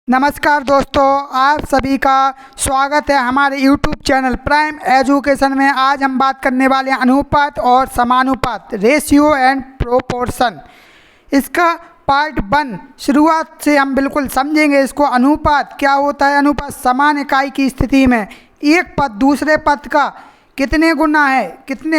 नमस्कार दोस्तों, आप सभी का स्वागत है हमारे YouTube चैनल प्राइम एजुकेशन में। आज हम बात करने वाले हैं अनुपात और समानुपात, रेशियो एंड प्रोपोर्शन। इसका पार्ट 1 शुरुआत से हम बिल्कुल समझेंगे इसको। अनुपात क्या होता है? अनुपात समान इकाई की स्थिति में एक पद दूसरे पद का कितने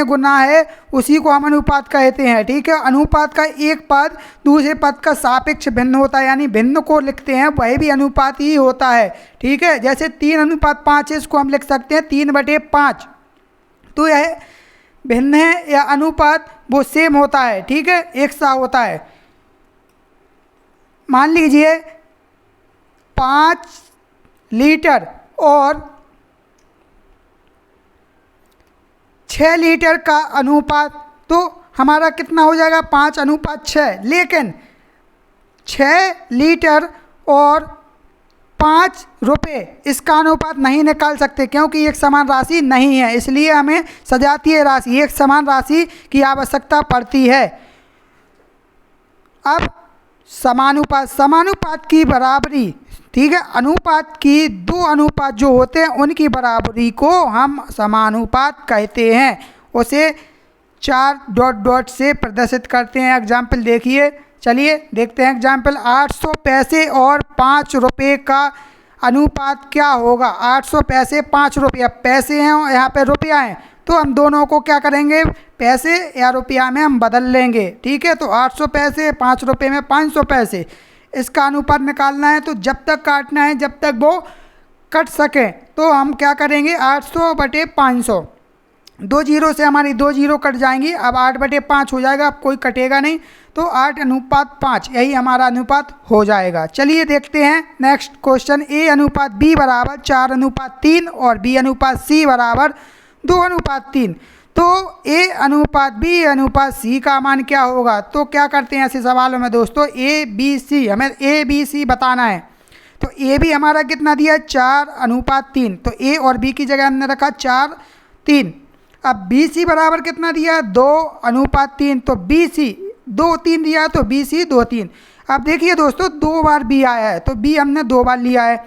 गुना है उसी को हम अनुपात कहते हैं। ठीक है, अनुपात का एक पद दूसरे पद का सापेक्ष भिन्न होता है, यानी भिन्न को लिखते हैं वही भी अनुपात ही होता है। ठीक है, जैसे 3:5 है, इसको हम लिख सकते हैं 3/5। तो यह भिन्न है या अनुपात वो सेम होता है। ठीक है, एक सा होता है। मान लीजिए 5 लीटर और 6 लीटर का अनुपात, तो हमारा कितना हो जाएगा? 5:6। लेकिन 6 लीटर और 5 रुपये इसका अनुपात नहीं निकाल सकते, क्योंकि एक समान राशि नहीं है। इसलिए हमें सजातीय राशि, एक समान राशि की आवश्यकता पड़ती है। अब समानुपात की बराबरी। ठीक है, अनुपात की दो अनुपात जो होते हैं उनकी बराबरी को हम समानुपात कहते हैं। उसे 4 डॉट डॉट से प्रदर्शित करते हैं। एग्जाम्पल देखिए, चलिए देखते हैं एग्जाम्पल। 800 पैसे और 5 रुपये का अनुपात क्या होगा? 800 पैसे 5 रुपया, पैसे हैं और यहाँ पे रुपया है, तो हम दोनों को क्या करेंगे? पैसे या रुपया में हम बदल लेंगे। ठीक है, तो 800 पैसे 5 रुपये में 500 पैसे, इसका अनुपात निकालना है। तो जब तक काटना है जब तक वो कट सके, तो हम क्या करेंगे? 800/500, 2 जीरो से हमारी 2 जीरो कट जाएंगी। अब 8/5 हो जाएगा, अब कोई कटेगा नहीं, तो 8:5, यही हमारा अनुपात हो जाएगा। चलिए देखते हैं नेक्स्ट क्वेश्चन। A/B बराबर 4:3 और B/C बराबर 2:3। तो A/B/C का मान क्या होगा? तो क्या करते हैं ऐसे सवालों में दोस्तों? ABC, हमें ABC बताना है। तो AB हमारा कितना दिया है? 4:3। तो A और B की जगह हमने रखा 4:3। अब BC बराबर कितना दिया है? 2:3। तो BC 2:3 दिया है, तो BC 2:3। अब देखिए दोस्तों, 2 बार B आया है, तो B हमने 2 बार लिया है।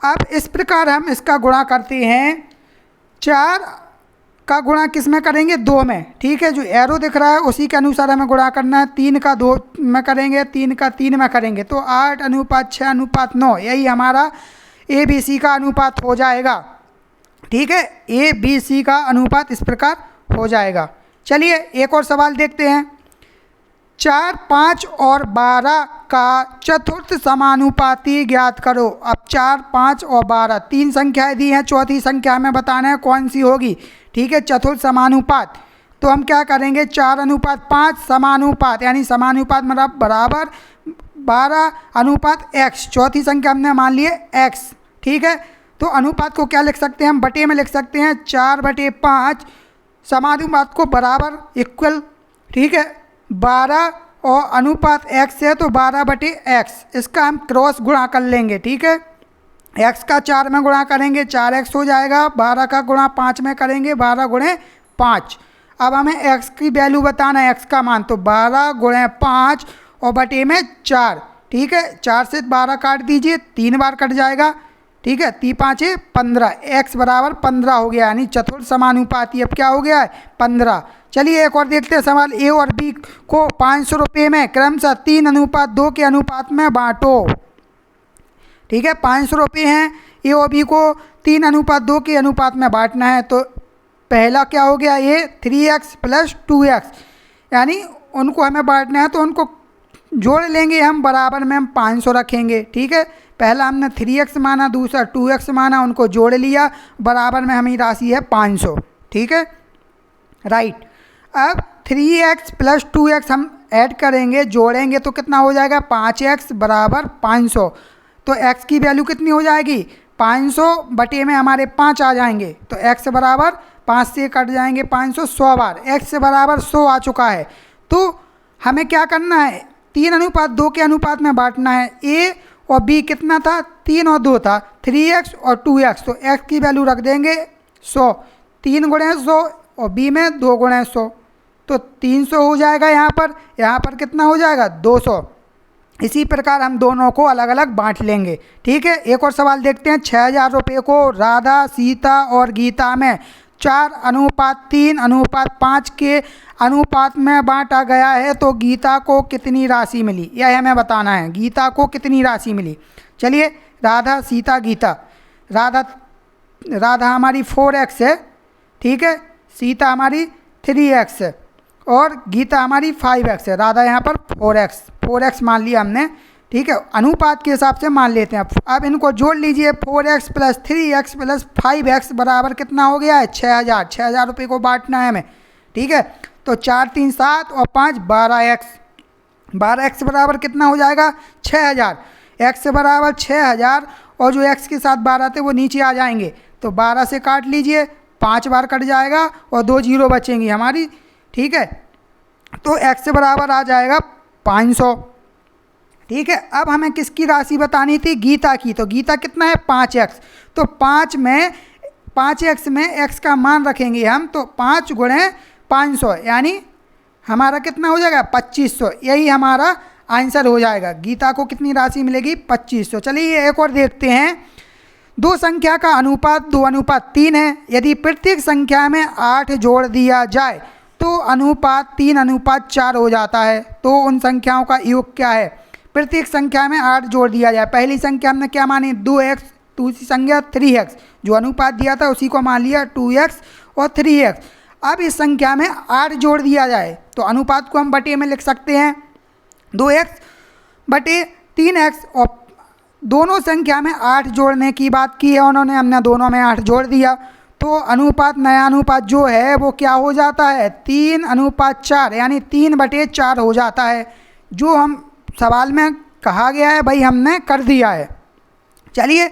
अब इस प्रकार हम इसका गुणा करते हैं। 4 का गुणा किस में करेंगे? 2 में। ठीक है, जो एरो दिख रहा है उसी के अनुसार हमें गुणा करना है। 3 का 2 में करेंगे, 3 का 3 में करेंगे, तो 8:6:9, यही हमारा ABC का अनुपात हो जाएगा। ठीक है, ABC का अनुपात इस प्रकार हो जाएगा। चलिए एक और सवाल देखते हैं। 4, 5 और 12 का चतुर्थ समानुपाती ज्ञात करो। अब 4, 5 और 12 तीन संख्याएं दी हैं, चौथी संख्या हमें बताना है कौन सी होगी। ठीक है, चतुर्थ समानुपात। तो हम क्या करेंगे? 4:5 समानुपात, यानी समानुपात मतलब बराबर 12:x। चौथी संख्या हमने मान लिए x। ठीक है, तो अनुपात को क्या लिख सकते हैं? हम बटे में लिख सकते हैं 4/5 समानुपात को बराबर इक्वल। ठीक है, 12 और अनुपात x है, तो 12/x। इसका हम क्रॉस गुणा कर लेंगे। ठीक है, x का 4 में गुणा करेंगे 4x हो जाएगा। 12 का गुणा 5 में करेंगे 12 × 5। अब हमें x की वैल्यू बताना है, x का मान, तो 12 × 5 और बटे में 4। ठीक है, 4 से 12 काट दीजिए, 3 बार कट जाएगा। ठीक है, 3 5 15, x बराबर 15 हो गया, यानी चतुर्थ समानुपाती अब क्या हो गया है? 15। चलिए एक और देखते हैं सवाल। A और B को 500 रुपये में क्रमशः 3:2 के अनुपात में बांटो। ठीक है, 500 रुपये हैं, A और B को 3:2 के अनुपात में बांटना है। तो पहला क्या हो गया? ये 3x + 2x, यानी उनको हमें बांटना है, तो उनको जोड़ लेंगे हम, बराबर में हम 500 रखेंगे। ठीक है, पहला हमने 3x माना, दूसरा 2x माना, उनको जोड़ लिया, बराबर में हमारी राशि है 500। ठीक है, राइट। अब 3x + 2x हम ऐड करेंगे, जोड़ेंगे, तो कितना हो जाएगा? 5x बराबर 500। तो x की वैल्यू कितनी हो जाएगी? 500 बटे में हमारे 5 आ जाएंगे, तो x बराबर 5 से कट जाएंगे 500 100 बार, x बराबर 100 आ चुका है। तो हमें क्या करना है? 3:2 के अनुपात में बांटना है। A और B कितना था? 3 और 2 था, 3x और 2x। तो x की वैल्यू रख देंगे 100, 3 × 100 और B में 2 × 100, तो 300 हो जाएगा। यहाँ पर कितना हो जाएगा? 200। इसी प्रकार हम दोनों को अलग अलग बांट लेंगे। ठीक है, एक और सवाल देखते हैं। 6,000 रुपये को राधा, सीता और गीता में 4:3:5 के अनुपात में बांटा गया है, तो गीता को कितनी राशि मिली, यह हमें बताना है। गीता को कितनी राशि मिली। चलिए, राधा, सीता, गीता। राधा हमारी 4x है, ठीक है, सीता हमारी 3x है और गीता हमारी 5x है। राधा यहाँ पर 4x मान लिया हमने। ठीक है, अनुपात के हिसाब से मान लेते हैं। अब इनको जोड़ लीजिए। 4x + 3x + 5x बराबर कितना हो गया है? 6,000। 6,000 रुपये को बांटना है हमें। ठीक है, तो 4 3 7 और 5 12x। 12x बराबर कितना हो जाएगा? 6,000। x बराबर 6,000 और जो x के साथ 12 थे वो नीचे आ जाएंगे, तो 12 से काट लीजिए, 5 बार कट जाएगा और 2 जीरो बचेंगी हमारी। ठीक है, तो x बराबर आ जाएगा 500। ठीक है, अब हमें किसकी राशि बतानी थी? गीता की। तो गीता कितना है? 5x। तो 5x में x का मान रखेंगे हम, तो 5 × 500 यानी हमारा कितना हो जाएगा? 2500। यही हमारा आंसर हो जाएगा। गीता को कितनी राशि मिलेगी? 2500। चलिए एक और देखते हैं। दो संख्या का अनुपात 2:3 है। यदि प्रत्येक संख्या में 8 जोड़ दिया जाए तो अनुपात 3:4 हो जाता है। तो उन संख्याओं का योग क्या है? प्रत्येक संख्या में 8 जोड़ दिया जाए। पहली संख्या हमने क्या मानी? 2x, दूसरी संख्या 3x। जो अनुपात दिया था उसी को मान लिया 2x और 3x। अब इस संख्या में 8 जोड़ दिया जाए तो अनुपात को हम बटे में लिख सकते हैं 2x बटे 3x। और दोनों संख्या में 8 जोड़ने की बात की है उन्होंने, हमने दोनों में 8 जोड़ दिया, तो अनुपात, नया अनुपात जो है वो क्या हो जाता है? 3:4 यानी 3/4 हो जाता है। जो हम सवाल में कहा गया है भाई हमने कर दिया है। चलिए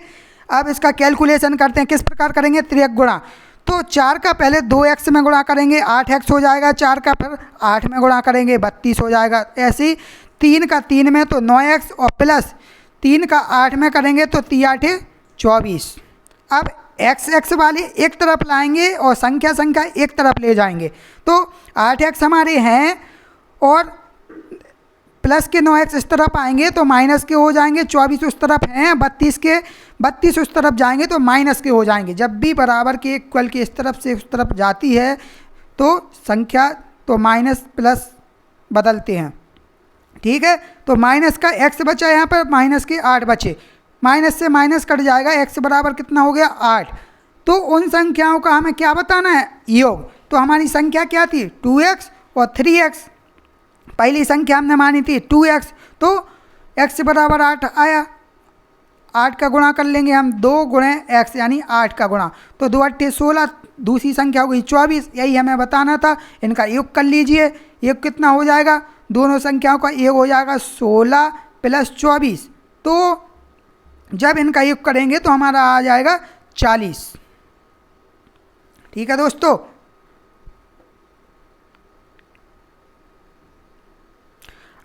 अब इसका कैलकुलेशन करते हैं। किस प्रकार करेंगे? त्रिक गुणा। तो 4 का पहले 2x में गुणा करेंगे, 8x हो जाएगा। 4 का फिर 8 में गुणा करेंगे, 32 हो जाएगा। ऐसे ही 3 का 3 में तो 9x और प्लस 3 का 8 में करेंगे तो 3 8 24। अब x वाले एक तरफ लाएंगे और संख्या एक तरफ ले जाएंगे, तो 8x हमारे हैं और प्लस के 9x इस तरफ आएंगे तो माइनस के हो जाएंगे। 24 उस तरफ हैं, 32 उस तरफ जाएंगे तो माइनस के हो जाएंगे। जब भी बराबर के इक्वल के इस तरफ से उस तरफ जाती है तो संख्या तो माइनस प्लस बदलते हैं। ठीक है, तो माइनस का x बचा, यहाँ पर माइनस के 8 बचे। माइनस से माइनस कट जाएगा, x बराबर कितना हो गया? 8। तो उन संख्याओं का हमें क्या बताना है? योग। तो हमारी संख्या क्या थी? 2x और 3x। पहली संख्या हमने मानी थी 2x, तो x बराबर 8 आया। 8 का गुणा कर लेंगे हम, 2 × x यानी 8 का गुणा, तो 2 8 16। दूसरी संख्या हो गई 24। यही हमें बताना था। इनका योग कर लीजिए। योग कितना हो जाएगा? दोनों संख्याओं का योग हो जाएगा 16 + 24। तो जब इनका योग करेंगे तो हमारा आ जाएगा 40। ठीक है दोस्तों,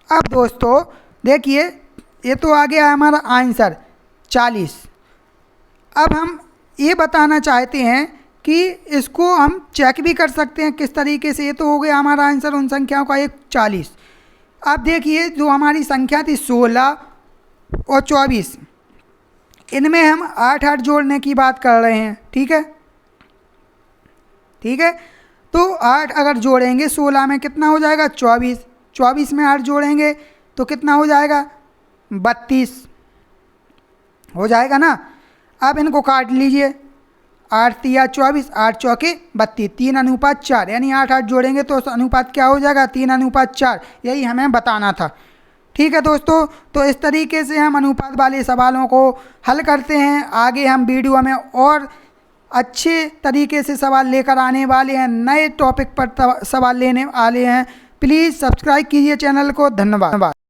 अब दोस्तों देखिए ये तो आ गया हमारा आंसर 40। अब हम ये बताना चाहते हैं कि इसको हम चेक भी कर सकते हैं किस तरीके से। ये तो हो गया हमारा आंसर उन संख्याओं का एक 40। अब देखिए जो हमारी संख्या थी 16 और 24, इनमें हम 8 8 जोड़ने की बात कर रहे हैं। ठीक है, ठीक है, तो 8 अगर जोड़ेंगे 16 में कितना हो जाएगा? 24। 24 में 8 जोड़ेंगे तो कितना हो जाएगा? 32 हो जाएगा ना। अब इनको काट लीजिए। 8 3 24, 8 चौके 32, 3:4 यानी 8 8 जोड़ेंगे तो अनुपात क्या हो जाएगा? 3:4। यही हमें बताना था। ठीक है दोस्तों, तो इस तरीके से हम अनुपात वाले सवालों को हल करते हैं। आगे हम वीडियो में और अच्छे तरीके से सवाल लेकर आने वाले हैं, नए टॉपिक पर सवाल लेने वाले हैं। प्लीज़ सब्सक्राइब कीजिए चैनल को। धन्यवाद।